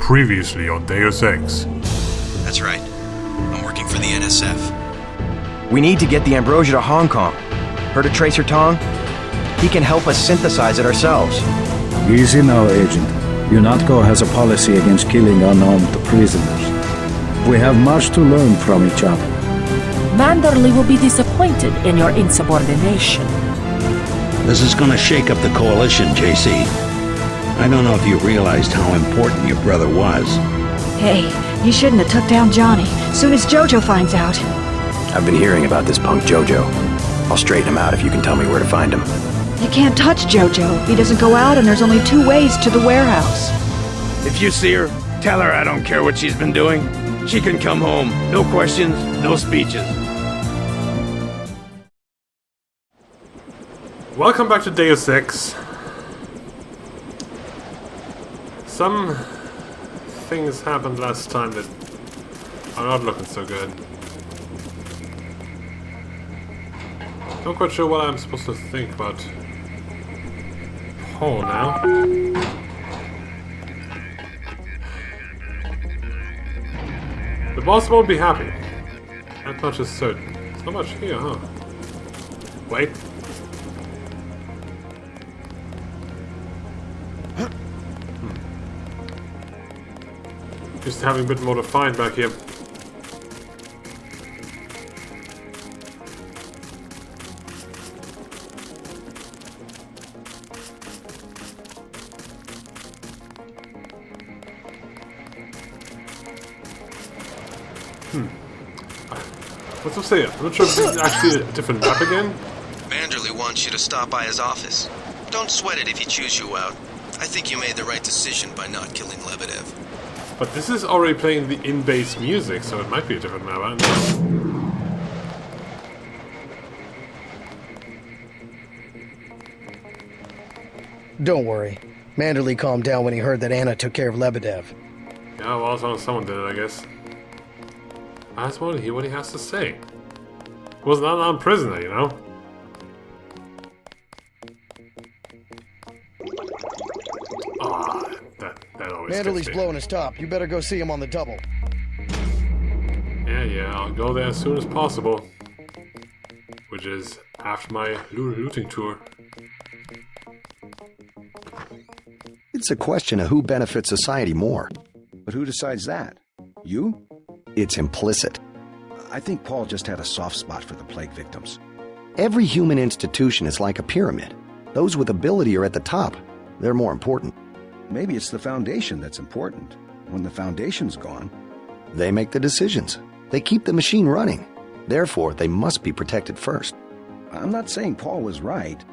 Previously on Deus Ex. That's right. I'm working for the NSF. We need to get the ambrosia to Hong Kong. Heard of Tracer Tong? He can help us synthesize it ourselves. Easy now, Agent. UNATCO has a policy against killing unarmed prisoners. We have much to learn from each other. Manderley will be disappointed in your insubordination. This is gonna shake up the coalition, JC. I don't know if you realized how important your brother was. Hey, you shouldn't have took down Johnny. Soon as Jojo finds out. I've been hearing about this punk Jojo. I'll straighten him out if you can tell me where to find him. You can't touch Jojo. He doesn't go out and there's only 2 ways to the warehouse. If you see her, tell her I don't care what she's been doing. She can come home. No questions, no speeches. Welcome back to Deus Ex. Some things happened last time that are not looking so good. Not quite sure what I'm supposed to think about Paul now. The boss won't be happy. That much is certain. There's not much here, huh? Wait. Just having a bit more to find back here. What's up say? I'm not sure if this is actually a different map again. Manderley wants you to stop by his office. Don't sweat it if he chews you out. I think you made the right decision by not killing Lebedev. But this is already playing the in-base music, so it might be a different map. I don't know. Don't worry. Manderley calmed down when he heard that Anna took care of Lebedev. Yeah, well, someone did it, I guess. I just want to hear what he has to say. He was an unarmed prisoner, you know? Ah, that always Manderley's blowing his top. You better go see him on the double. Yeah, I'll go there as soon as possible. Which is after my looting tour. It's a question of who benefits society more. But who decides that? You? It's implicit. I think Paul just had a soft spot for the plague victims. Every human institution is like a pyramid. Those with ability are at the top. They're more important. Maybe it's the foundation that's important. When the foundation's gone, they make the decisions. They keep the machine running. Therefore, they must be protected first. I'm not saying Paul was right.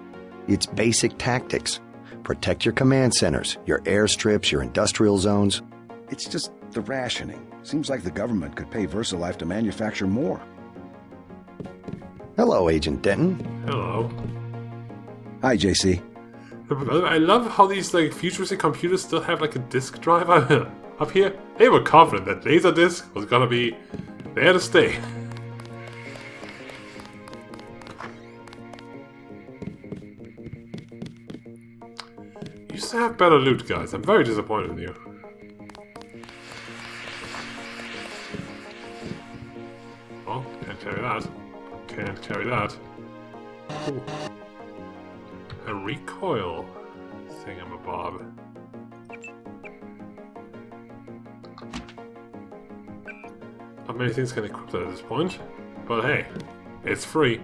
It's basic tactics. Protect your command centers, your airstrips, your industrial zones. It's just the rationing. Seems like the government could pay VersaLife to manufacture more. Hello, Agent Denton. Hello. Hi, JC. I love how these futuristic computers still have a disk drive up here. They were confident that Laserdisc was gonna be there to stay. You used to have better loot, guys. I'm very disappointed in you. Well, can't carry that. Can't carry that. Ooh. A recoil thingamabob. Not many things can equip that at this point, but hey, it's free.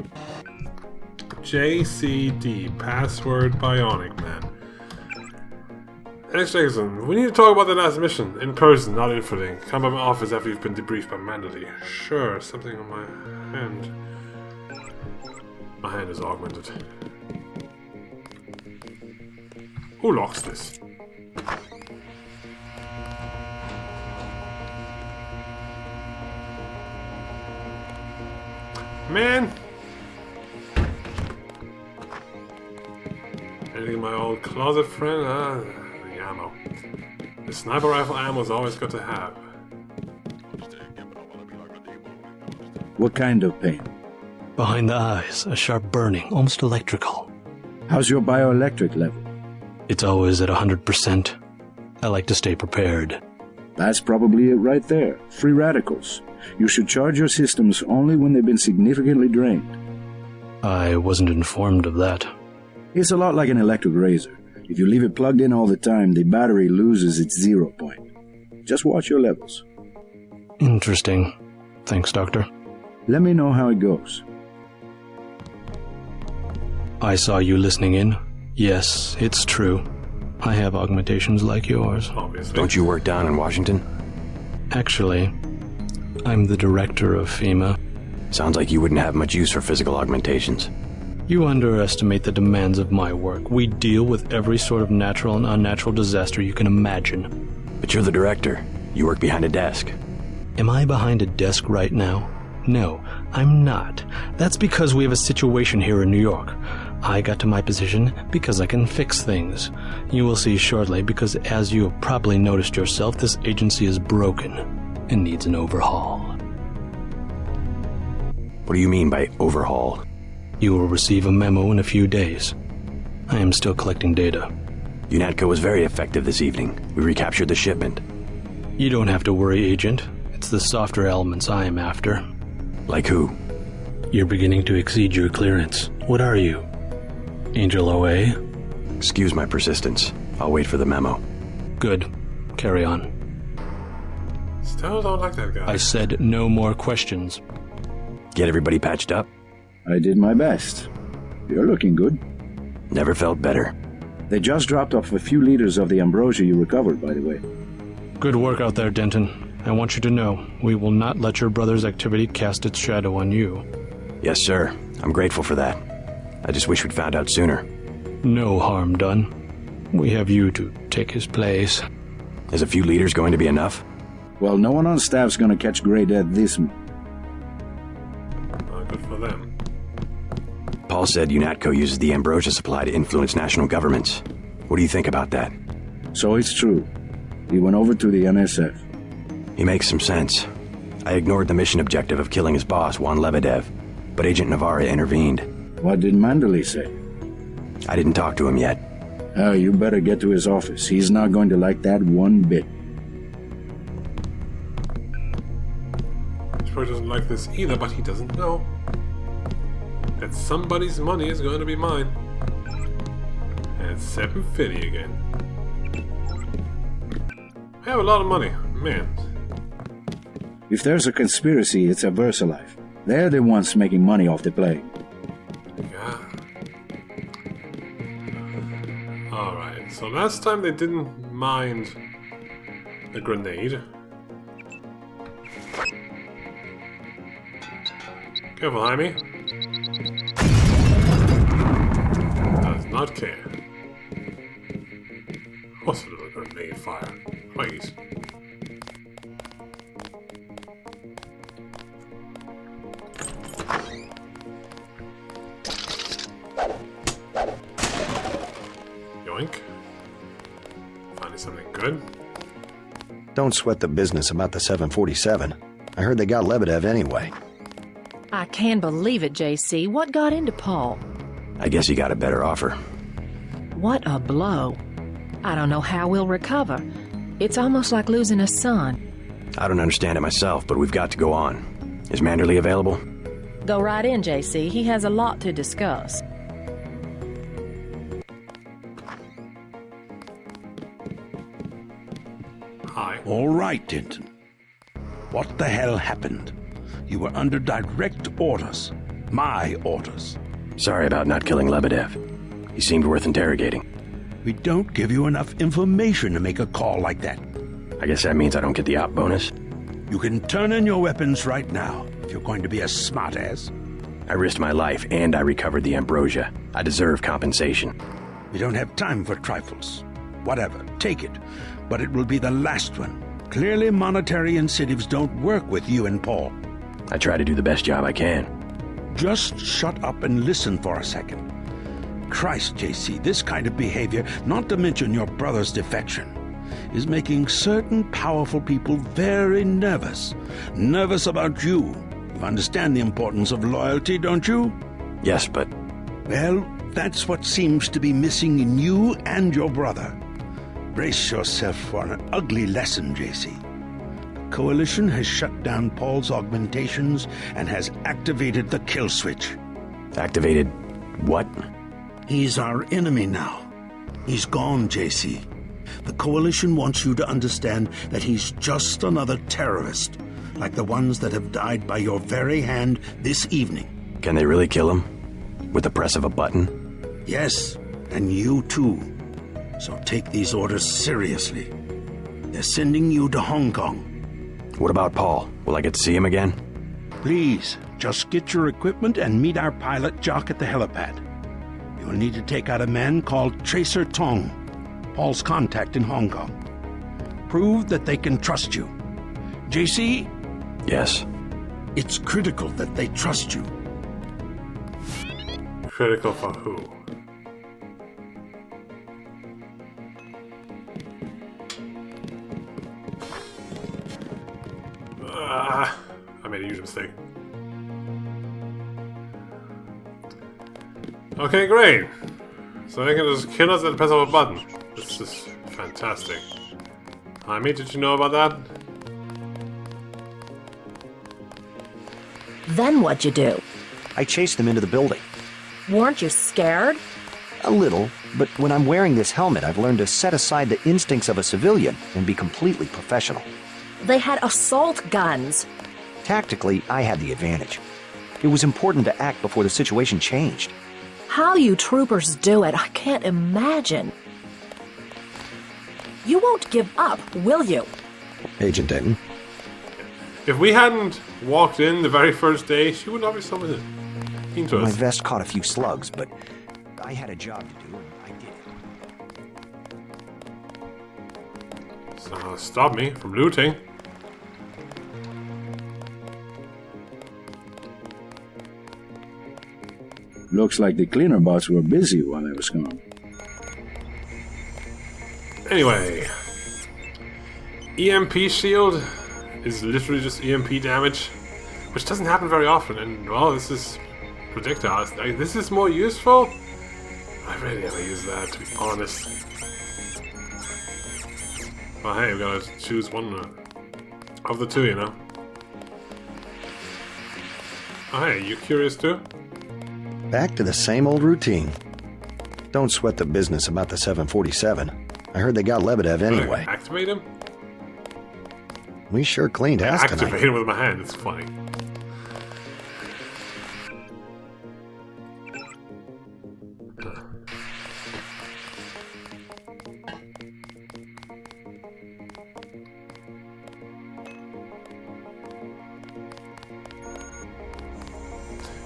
JCD, password Bionic Man. Next Jason, we need to talk about the last mission, in person, not infoting. Come by my office after you've been debriefed by Manderley. Sure, something on my hand. My hand is augmented. Who locks this? Man! Anything in my old closet, friend? The ammo. The sniper rifle ammo is always good to have. What kind of pain? Behind the eyes, a sharp burning, almost electrical. How's your bioelectric level? It's always at 100%. I like to stay prepared. That's probably it right there. Free radicals. You should charge your systems only when they've been significantly drained. I wasn't informed of that. It's a lot like an electric razor. If you leave it plugged in all the time, the battery loses its 0 point. Just watch your levels. Interesting. Thanks, Doctor. Let me know how it goes. I saw you listening in. Yes, it's true. I have augmentations like yours. Obviously. Don't you work down in Washington? Actually, I'm the director of FEMA. Sounds like you wouldn't have much use for physical augmentations. You underestimate the demands of my work. We deal with every sort of natural and unnatural disaster you can imagine. But you're the director. You work behind a desk. Am I behind a desk right now? No, I'm not. That's because we have a situation here in New York. I got to my position because I can fix things. You will see shortly, because as you have probably noticed yourself, this agency is broken and needs an overhaul. What do you mean by overhaul? You will receive a memo in a few days. I am still collecting data. UNATCO was very effective this evening. We recaptured the shipment. You don't have to worry, Agent. It's the softer elements I am after. Like who? You're beginning to exceed your clearance. What are you? Angel OA? Excuse my persistence. I'll wait for the memo. Good. Carry on. Still don't like that guy. I said no more questions. Get everybody patched up? I did my best. You're looking good. Never felt better. They just dropped off a few liters of the ambrosia you recovered, by the way. Good work out there, Denton. I want you to know, we will not let your brother's activity cast its shadow on you. Yes, sir. I'm grateful for that. I just wish we'd found out sooner. No harm done. We have you to take his place. Is a few liters going to be enough? Well, no one on staff's gonna catch Grey Death this month. Good for them. Paul said UNATCO uses the ambrosia supply to influence national governments. What do you think about that? So it's true. He went over to the NSF. He makes some sense. I ignored the mission objective of killing his boss, Juan Lebedev, but Agent Navarra intervened. What did Manderley say? I didn't talk to him yet. Oh, you better get to his office. He's not going to like that one bit. He probably doesn't like this either, but he doesn't know that somebody's money is going to be mine. And it's 750 again. I have a lot of money, man. If there's a conspiracy, it's a VersaLife. They're the ones making money off the plague. Yeah. Alright, so last time they didn't mind the grenade. Careful, Jaime. Does not care. What's a little grenade fire? Please. Yoink. Finding something good. Don't sweat the business about the 747. I heard they got Lebedev anyway. I can't believe it, JC. What got into Paul? I guess he got a better offer. What a blow. I don't know how we'll recover. It's almost like losing a son. I don't understand it myself, but we've got to go on. Is Manderley available? Go right in, JC. He has a lot to discuss. Hi. All right, Denton. What the hell happened? You were under direct orders. My orders. Sorry about not killing Lebedev. He seemed worth interrogating. We don't give you enough information to make a call like that. I guess that means I don't get the op bonus. You can turn in your weapons right now if you're going to be a smartass. I risked my life and I recovered the ambrosia. I deserve compensation. We don't have time for trifles. Whatever, take it. But it will be the last one. Clearly monetary incentives don't work with you and Paul. I try to do the best job I can. Just shut up and listen for a second. Christ, JC, this kind of behavior, not to mention your brother's defection, is making certain powerful people very nervous. Nervous about you. You understand the importance of loyalty, don't you? Yes, but... Well, that's what seems to be missing in you and your brother. Brace yourself for an ugly lesson, JC. Coalition has shut down Paul's augmentations and has activated the kill switch. Activated what? He's our enemy now. He's gone, JC. The Coalition wants you to understand that he's just another terrorist, like the ones that have died by your very hand this evening. Can they really kill him? With the press of a button? Yes, and you too. So take these orders seriously. They're sending you to Hong Kong. What about Paul? Will I get to see him again? Please, just get your equipment and meet our pilot, Jock, at the helipad. You'll need to take out a man called Tracer Tong, Paul's contact in Hong Kong. Prove that they can trust you. JC? Yes. It's critical that they trust you. Critical for who? I made a huge mistake. Okay, great. So they can just kill us at the press of a button. This is fantastic. I mean, did you know about that? Then what'd you do? I chased them into the building. Weren't you scared? A little, but when I'm wearing this helmet, I've learned to set aside the instincts of a civilian and be completely professional. They had assault guns. Tactically, I had the advantage. It was important to act before the situation changed. How you troopers do it, I can't imagine. You won't give up, will you? Agent Denton. If we hadn't walked in the very first day, she would not be so into us. My vest caught a few slugs, but I had a job to do, and I did it. So stop me from looting. Looks like the cleaner bots were busy while I was gone. Anyway, EMP shield is literally just EMP damage, which doesn't happen very often. And well, this is projectiles. This is more useful. I really never use that, to be honest. Well, hey, we gotta choose one of the two, you know. Oh, hey, you curious too? Back to the same old routine. Don't sweat the business about the 747. I heard they got Lebedev anyway. Activate him? We sure cleaned house tonight. Activate him with my hand, it's funny.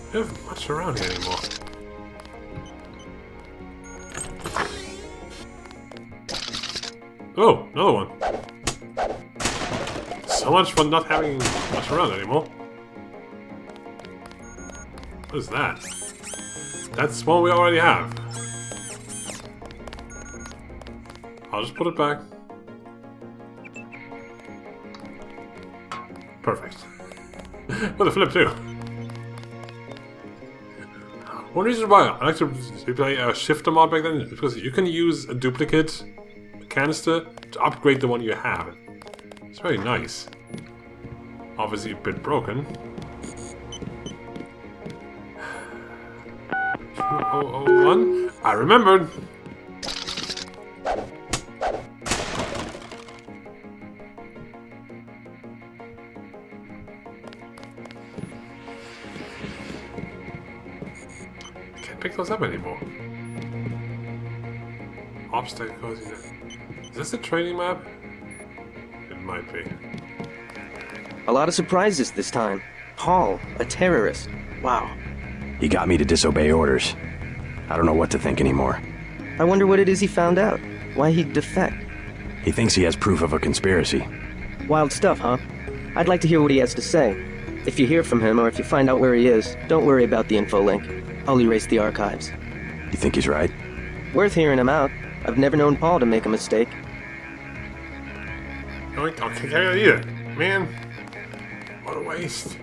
I don't have much around here anymore. Oh, another one. So much for not having much around anymore. What is that? That's one we already have. I'll just put it back. Perfect. With a flip too. One reason why I like to play a shifter mod back then is because you can use a duplicate canister to upgrade the one you have. It's very nice. Obviously a bit broken. 2001. I remembered. Pick those up anymore. Obstacles. Is this a training map? It might be. A lot of surprises this time. Paul, a terrorist. Wow. He got me to disobey orders. I don't know what to think anymore. I wonder what it is he found out. Why he'd defect. He thinks he has proof of a conspiracy. Wild stuff, huh? I'd like to hear what he has to say. If you hear from him, or if you find out where he is, don't worry about the info link. I'll erase the archives. You think he's right? Worth hearing him out. I've never known Paul to make a mistake. I can't carry it either. Man, what a waste.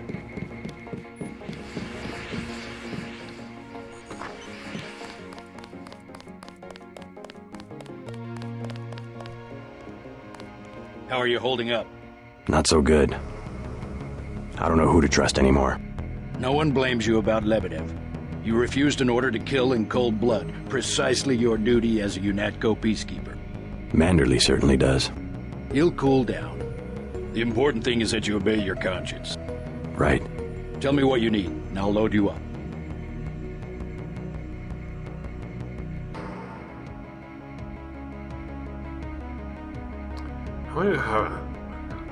How are you holding up? Not so good. I don't know who to trust anymore. No one blames you about Lebedev. You refused an order to kill in cold blood, precisely your duty as a UNATCO peacekeeper. Manderley certainly does. He'll cool down. The important thing is that you obey your conscience. Right. Tell me what you need, and I'll load you up. How many do I have?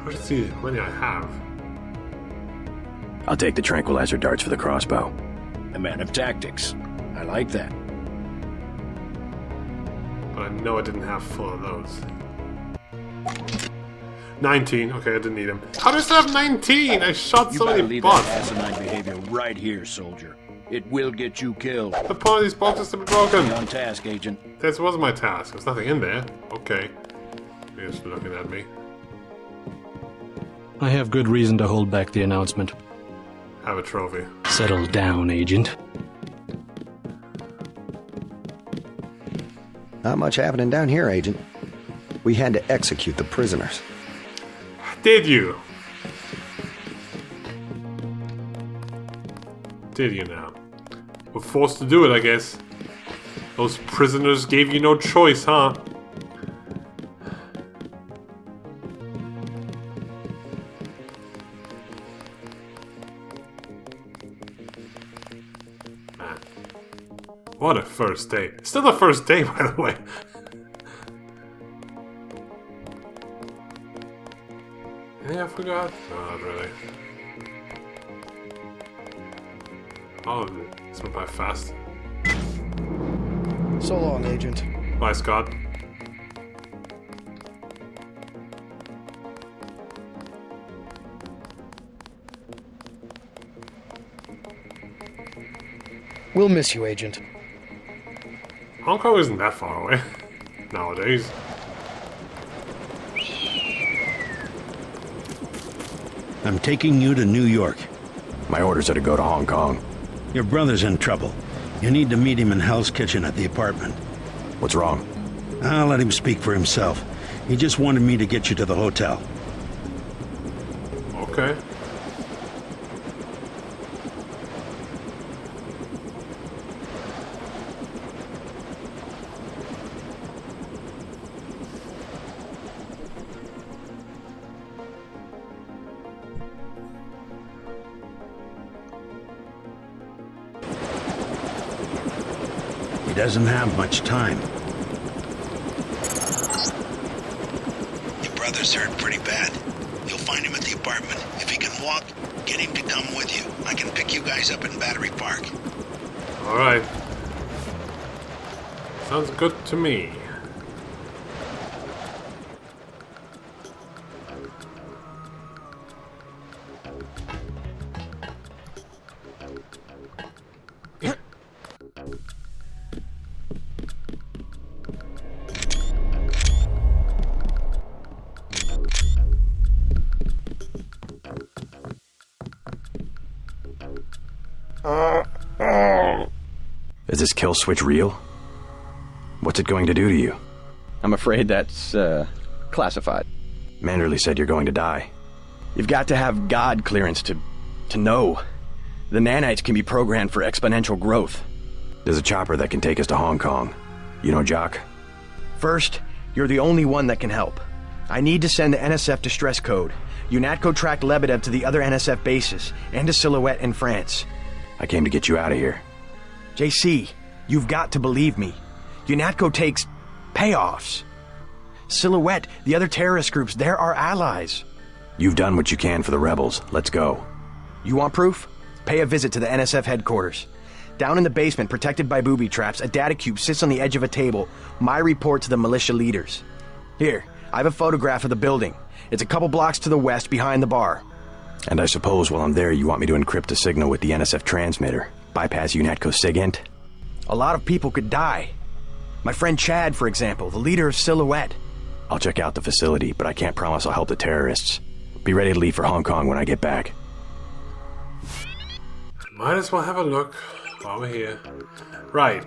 Let's see how many I have. I'll take the tranquilizer darts for the crossbow. A man of tactics. I like that. But I know I didn't have full of those. 19. Okay, I didn't need them. How does I have 19? I shot so many leave bots. that asinine behavior right here, soldier. It will get you killed. The point of these boxes to be broken. Be on task, Agent. This was my task. There's nothing in there. Okay. You're just looking at me. I have good reason to hold back the announcement. Have a trophy. Settle down, Agent. Not much happening down here, Agent. We had to execute the prisoners. Did you? Did you now? We're forced to do it, I guess. Those prisoners gave you no choice, huh? Man. What a first day. Still the first day, by the way. Yeah, I forgot. No, not really. Oh, this went by fast. So long, Agent. Bye, Scott. We'll miss you, Agent. Hong Kong isn't that far away nowadays. I'm taking you to New York. My orders are to go to Hong Kong. Your brother's in trouble. You need to meet him in Hell's Kitchen at the apartment. What's wrong? I'll let him speak for himself. He just wanted me to get you to the hotel. Okay. He doesn't have much time. Your brother's hurt pretty bad. You'll find him at the apartment. If he can walk, get him to come with you. I can pick you guys up in Battery Park. Alright. Sounds good to me. Is this kill switch real? What's it going to do to you? I'm afraid that's, classified. Manderley said you're going to die. You've got to have God clearance to know. The nanites can be programmed for exponential growth. There's a chopper that can take us to Hong Kong. You know Jock? First, you're the only one that can help. I need to send the NSF distress code. UNATCO tracked Lebedev to the other NSF bases, and to Silhouette in France. I came to get you out of here. JC, you've got to believe me. UNATCO takes payoffs. Silhouette, the other terrorist groups, they're our allies. You've done what you can for the rebels. Let's go. You want proof? Pay a visit to the NSF headquarters. Down in the basement, protected by booby traps, a data cube sits on the edge of a table. My report to the militia leaders. Here, I have a photograph of the building. It's a couple blocks to the west, behind the bar. And I suppose while I'm there, you want me to encrypt a signal with the NSF transmitter. Bypass UNATCO SIGINT? A lot of people could die. My friend Chad, for example, the leader of Silhouette. I'll check out the facility, but I can't promise I'll help the terrorists. Be ready to leave for Hong Kong when I get back. Might as well have a look while we're here. Right.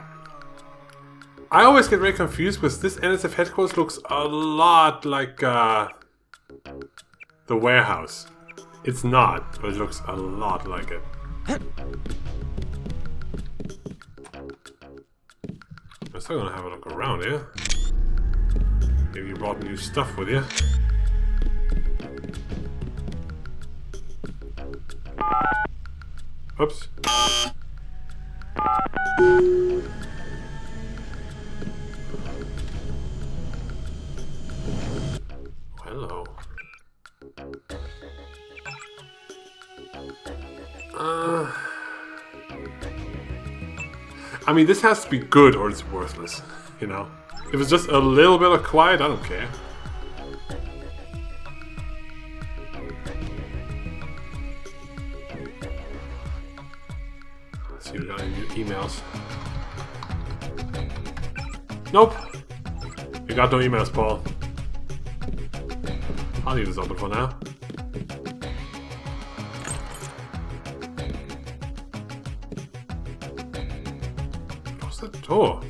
I always get very confused because this NSF headquarters looks a lot like the warehouse. It's not, but it looks a lot like it. I'm still gonna have a look around here. Maybe you brought new stuff with you. Oops. Hello. I mean, this has to be good or it's worthless, you know? If it's just a little bit of quiet, I don't care. Let's see if we got any new emails. Nope. You got no emails, Paul. I'll leave this open for now. Close the door.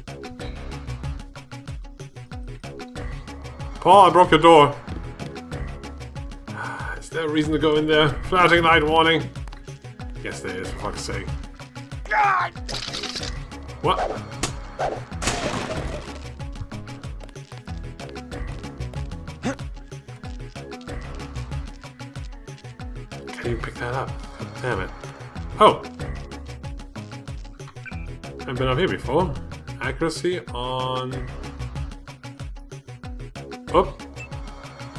Paul, I broke your door. Is there a reason to go in there? Flashing light warning. Yes, there is, for fuck's sake. God! What? Can't even pick that up. God damn it. Oh! I've been up here before. Accuracy on... Oh!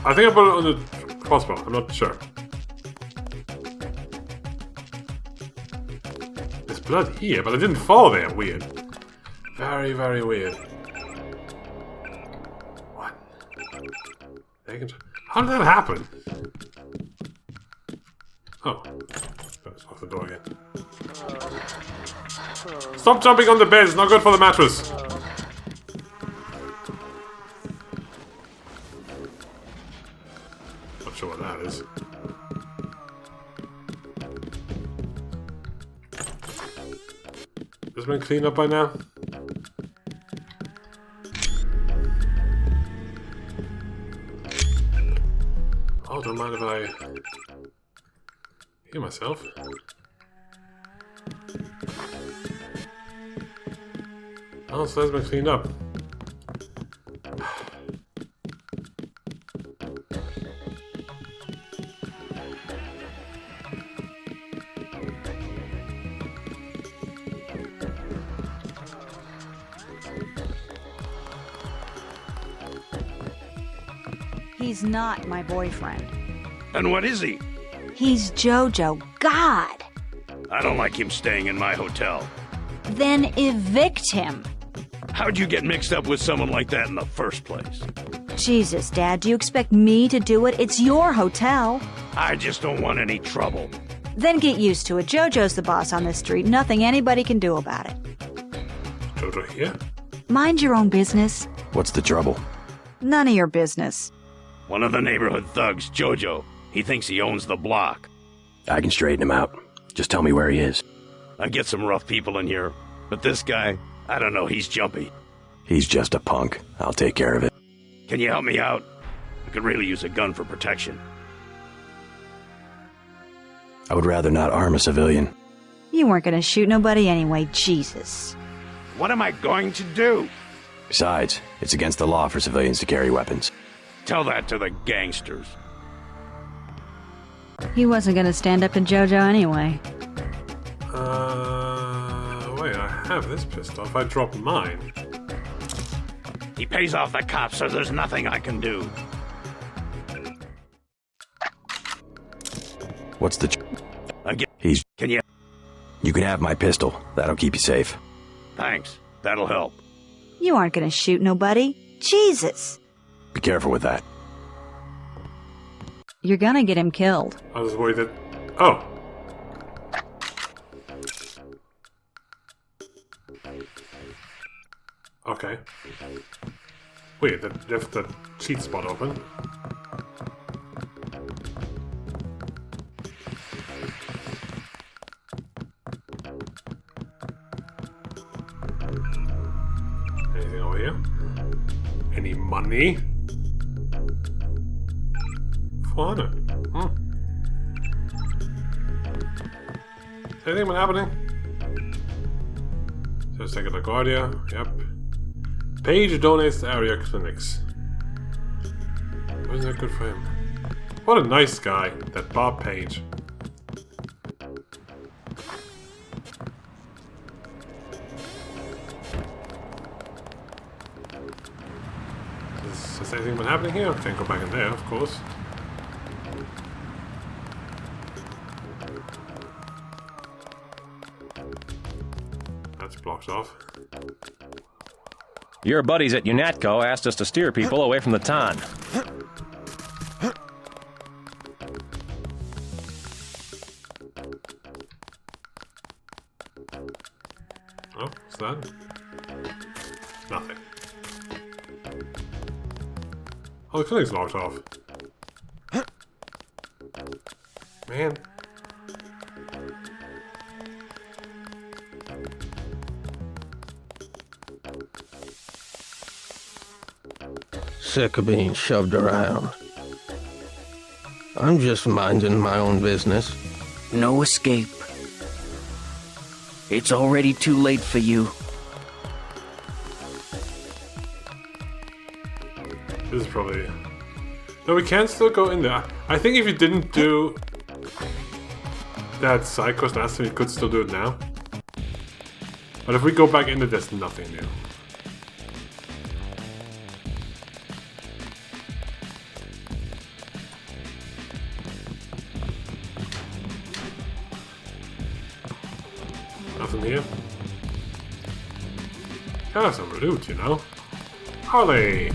I think I put it on the crossbow. I'm not sure. There's blood here, but I didn't fall there. Weird. Very, very weird. What? How did that happen? Oh. Let's lock the door again. Stop jumping on the bed. It's not good for the mattress. Not sure what that is. Has this been cleaned up by now? Oh, don't mind if I heal myself. Oh, so that's been cleaned up. He's not my boyfriend. And what is he? He's Jojo. God! I don't like him staying in my hotel. Then evict him. How'd you get mixed up with someone like that in the first place? Jesus, Dad, do you expect me to do it? It's your hotel. I just don't want any trouble. Then get used to it. Jojo's the boss on this street. Nothing anybody can do about it. Jojo here? Mind your own business. What's the trouble? None of your business. One of the neighborhood thugs, Jojo. He thinks he owns the block. I can straighten him out. Just tell me where he is. I get some rough people in here, but this guy, I don't know, he's jumpy. He's just a punk. I'll take care of it. Can you help me out? I could really use a gun for protection. I would rather not arm a civilian. You weren't gonna shoot nobody anyway, Jesus. What am I going to do? Besides, it's against the law for civilians to carry weapons. Tell that to the gangsters. He wasn't gonna stand up to Jojo anyway. Wait, I have this pistol. If I drop mine... He pays off the cops, so there's nothing I can do. What's the... He's... Can you... You can have my pistol. That'll keep you safe. Thanks. That'll help. You aren't gonna shoot nobody. Jesus! Be careful with that. You're gonna get him killed. I was worried that... Oh! Okay. Weird, that left the cheat spot open. Anything over here? Any money? 400. Anything been happening? Just take a LaGuardia. Yep. Page donates to area clinics. Wasn't that good for him? What a nice guy, that Bob Page. Has anything been happening here? Can't go back in there, of course. That's blocked off. Your buddies at UNATCO asked us to steer people away from the Ton. Oh, what's that? Nothing. Oh, the clinic's locked off. Man. Sick of being shoved around. I'm just minding my own business. No escape. It's already too late for you. This is probably... No, we can still go in there. I think if you didn't do that side quest last time, you could still do it now. But if we go back in there, there's nothing new. Nothing here. Kind of some loot, you know. Harley!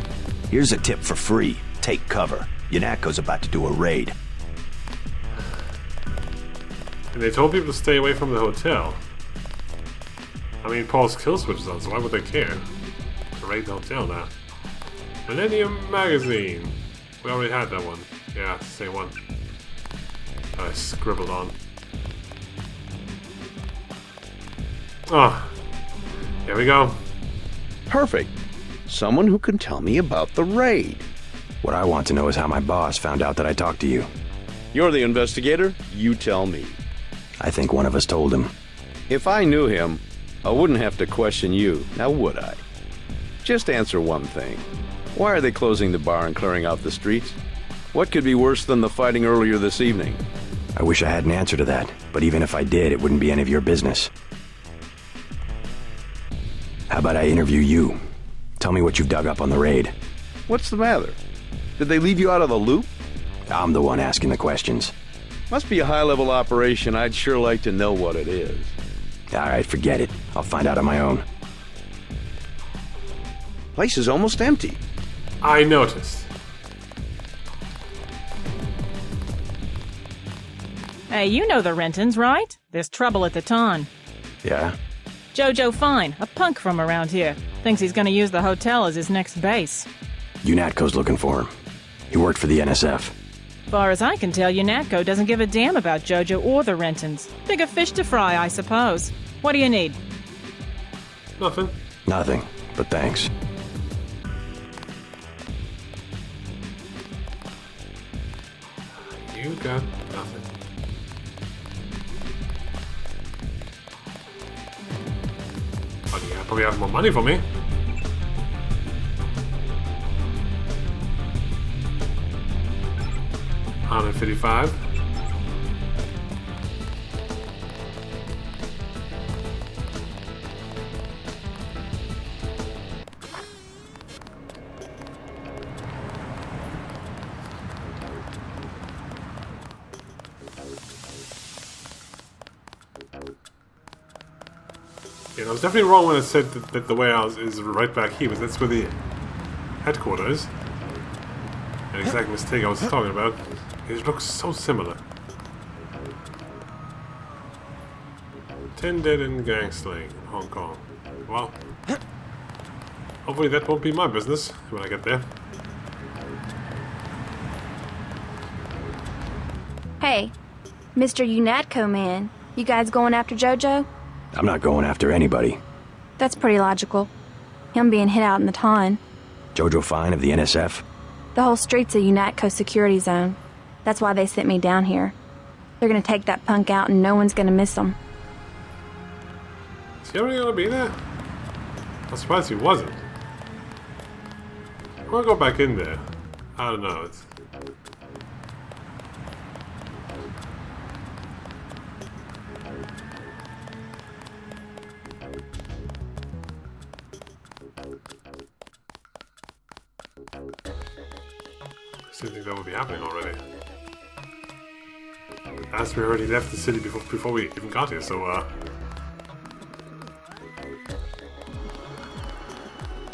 Here's a tip for free. Take cover. UNATCO's about to do a raid. And they told people to stay away from the hotel. I mean, Paul's kill switch is on, so why would they care? To raid the hotel now. Millennium Magazine. We already had that one. Yeah, it's the same one. I scribbled on. Oh, here we go. Perfect. Someone who can tell me about the raid. What I want to know is how my boss found out that I talked to you. You're the investigator. You tell me. I think one of us told him. If I knew him, I wouldn't have to question you, now would I? Just answer one thing. Why are they closing the bar and clearing out the streets? What could be worse than the fighting earlier this evening? I wish I had an answer to that, but even if I did, it wouldn't be any of your business. How about I interview you? Tell me what you've dug up on the raid. What's the matter? Did they leave you out of the loop? I'm the one asking the questions. Must be a high-level operation. I'd sure like to know what it is. Alright, forget it. I'll find out on my own. Place is almost empty. I noticed. Hey, you know the Rentons, right? There's trouble at the Ton. Yeah? Jojo Fine, a punk from around here, thinks he's gonna use the hotel as his next base. UNATCO's looking for him. He worked for the NSF. Far as I can tell, UNATCO doesn't give a damn about Jojo or the Rentons. Bigger fish to fry, I suppose. What do you need? Nothing. Nothing, but thanks. You got nothing. But yeah, probably have more money for me. $155. Yeah, I was definitely wrong when I said that the warehouse is right back here, but that's where the headquarters is. An exact mistake I was talking about. It looks so similar. 10 dead in gang slaying in Hong Kong. Well, hopefully that won't be my business when I get there. Hey, Mr. UNATCO man, you guys going after Jojo? I'm not going after anybody. That's pretty logical. Him being hit out in the Ton. Jojo Fine of the NSF? The whole street's a UNATCO security zone. That's why they sent me down here. They're gonna take that punk out and no one's gonna miss them. Is he really gonna be there? I'm surprised he wasn't. I'm gonna go back in there. I don't know. It's... I didn't think that would be happening already. As we already left the city before we even got here, so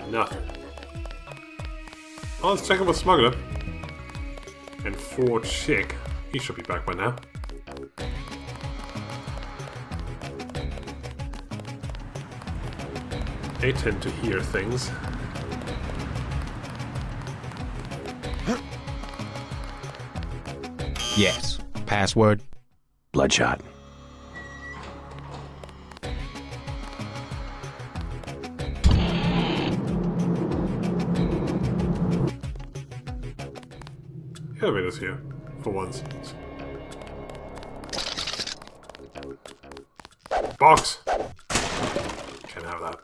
nothing. Well, let's check in with Smuggler. And Ford Chick. He should be back by now. They tend to hear things. Yes. Password? Bloodshot. The elevator's here, for once. Box! Can't have that.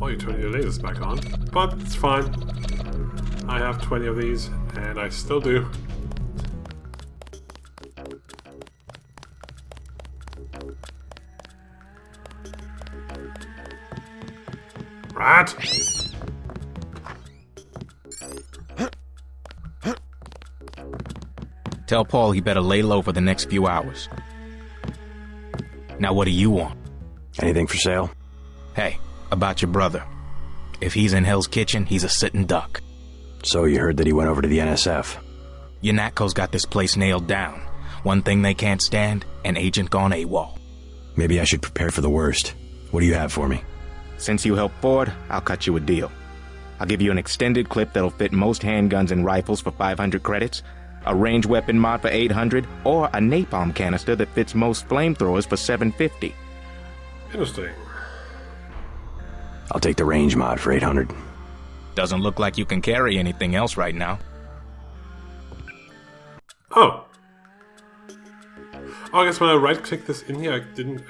Oh, you turn your lasers back on, but it's fine. I have 20 of these, and I still do. Rat! Tell Paul he better lay low for the next few hours. Now what do you want? Anything for sale? Hey, about your brother. If he's in Hell's Kitchen, he's a sitting duck. So you heard that he went over to the NSF? UNATCO's got this place nailed down. One thing they can't stand, an agent gone AWOL. Maybe I should prepare for the worst. What do you have for me? Since you helped Ford, I'll cut you a deal. I'll give you an extended clip that'll fit most handguns and rifles for 500 credits, a range weapon mod for 800, or a napalm canister that fits most flamethrowers for 750. Interesting. I'll take the range mod for 800. Doesn't look like you can carry anything else right now. Oh. I guess when I right-click this in here, I didn't...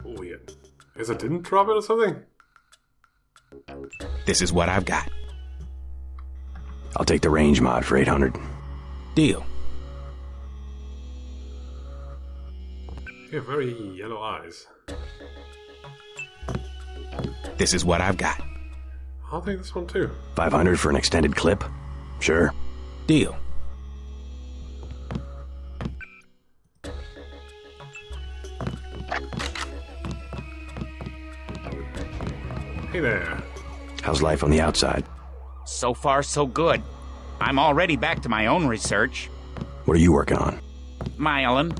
Oh, weird. I guess I didn't drop it or something? This is what I've got. I'll take the range mod for 800. Deal. You have very yellow eyes. This is what I've got. I'll take this one too. 500 for an extended clip? Sure. Deal. Hey there. How's life on the outside? So far, so good. I'm already back to my own research. What are you working on? Myelin.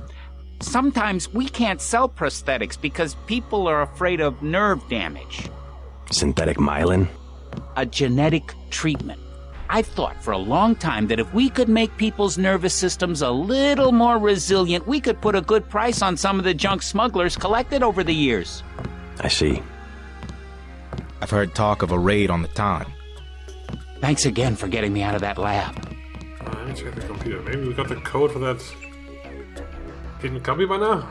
Sometimes we can't sell prosthetics because people are afraid of nerve damage. Synthetic myelin? A genetic treatment. I've thought for a long time that if we could make people's nervous systems a little more resilient, we could put a good price on some of the junk smugglers collected over the years. I see. I've heard talk of a raid on the Ton. Thanks again for getting me out of that lab. Let me check the computer. Maybe we got the code for that hidden copy by now?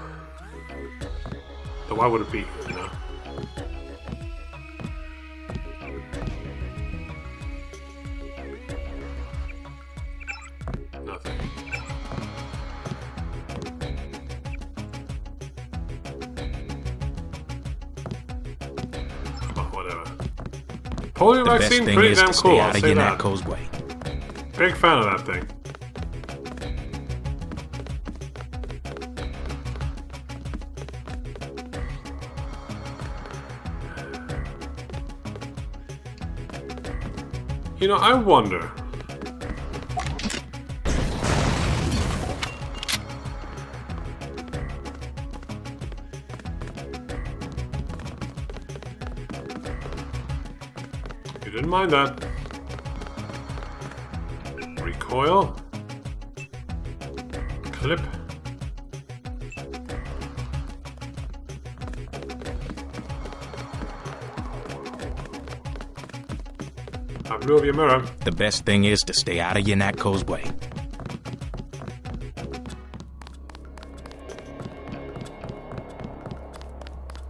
So why would it be, you know? Nothing. Oh, whatever. Polio The best vaccine, thing pretty is damn to cool. stay I'll out of say that. UNATCO's way. Big fan of that thing. You know, I wonder. You didn't mind that. Recoil. Clip. I blew up your mirror. The best thing is to stay out of Yanatko's way.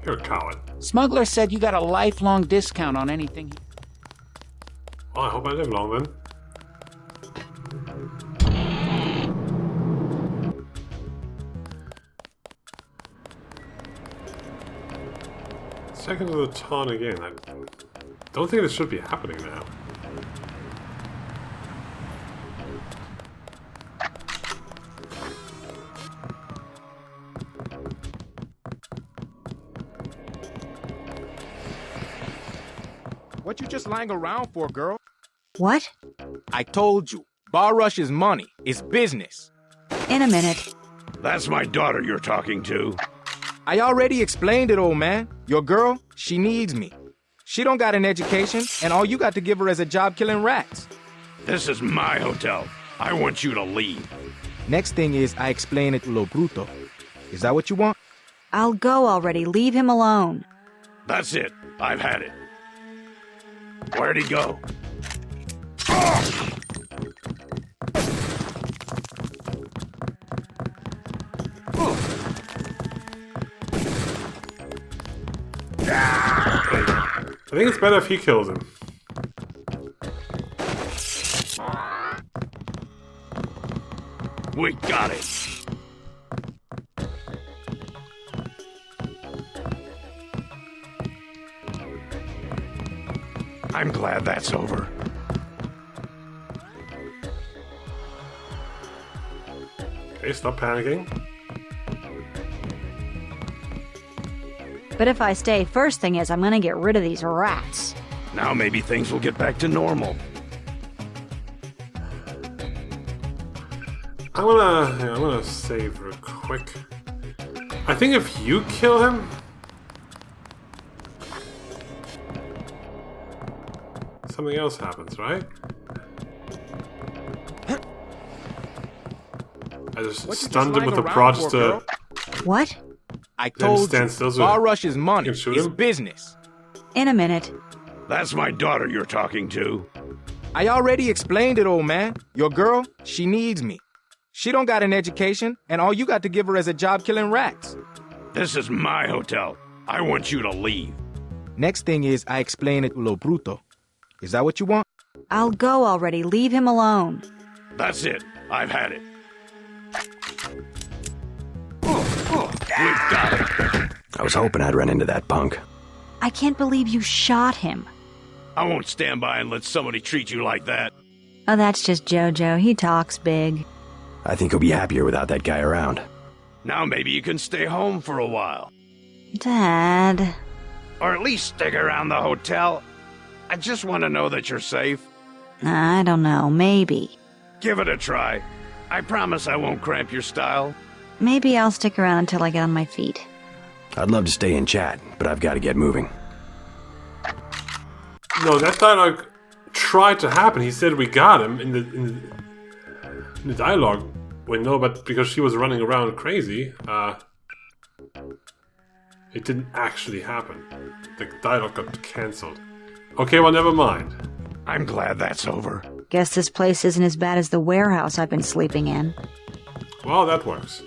You're a coward. Smuggler said you got a lifelong discount on anything. Well, I hope I live long then. Second to the ton again. I don't think this should be happening now. What you just lying around for, girl? What? I told you. Bar Rush is money. It's business. In a minute. That's my daughter you're talking to. I already explained it, old man. Your girl, she needs me. She don't got an education, and all you got to give her is a job killing rats. This is my hotel. I want you to leave. Next thing is I explain it to Lo Bruto. Is that what you want? I'll go already. Leave him alone. That's it. I've had it. Where'd he go? I think it's better if he kills him. We got it. I'm glad that's over. Okay, stop panicking. But if I stay, first thing is I'm gonna get rid of these rats. Now maybe things will get back to normal. I'm gonna save real quick. I think if you kill him, something else happens, right? I just stunned him with a prod just to... What? I told you, Bar Rush is money. It's business. In a minute. That's my daughter you're talking to. I already explained it, old man. Your girl, she needs me. She don't got an education, and all you got to give her is a job killing rats. This is my hotel. I want you to leave. Next thing is I explain it to Lo Bruto. Is that what you want? I'll go already. Leave him alone. That's it. I've had it. We've got it. I was hoping I'd run into that punk. I can't believe you shot him. I won't stand by and let somebody treat you like that. Oh, that's just Jojo. He talks big. I think he'll be happier without that guy around. Now maybe you can stay home for a while. Dad. Or at least stick around the hotel. I just want to know that you're safe. I don't know. Maybe. Give it a try. I promise I won't cramp your style. Maybe I'll stick around until I get on my feet. I'd love to stay and chat, but I've got to get moving. No, that dialogue tried to happen. He said we got him in the dialogue window, but because she was running around crazy, it didn't actually happen. The dialogue got cancelled. Okay, well, never mind. I'm glad that's over. Guess this place isn't as bad as the warehouse I've been sleeping in. Well, that works.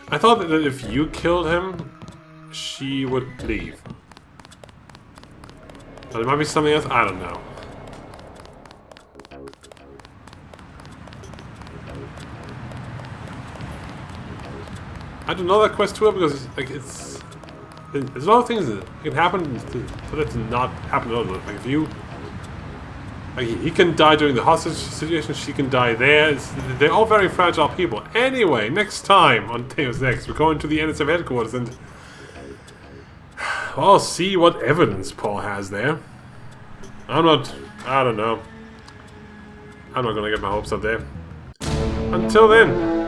I thought that if you killed him, she would leave. But it might be something else, I don't know. I don't know that quest too well because there's a lot of things that can happen for that to not happen at all. Like if you, like he can die during the hostage situation, she can die there. They're all very fragile people. Anyway, next time on Deus Ex, we're going to the NSF headquarters and I'll see what evidence Paul has there. I don't know. I'm not gonna get my hopes up there. Until then.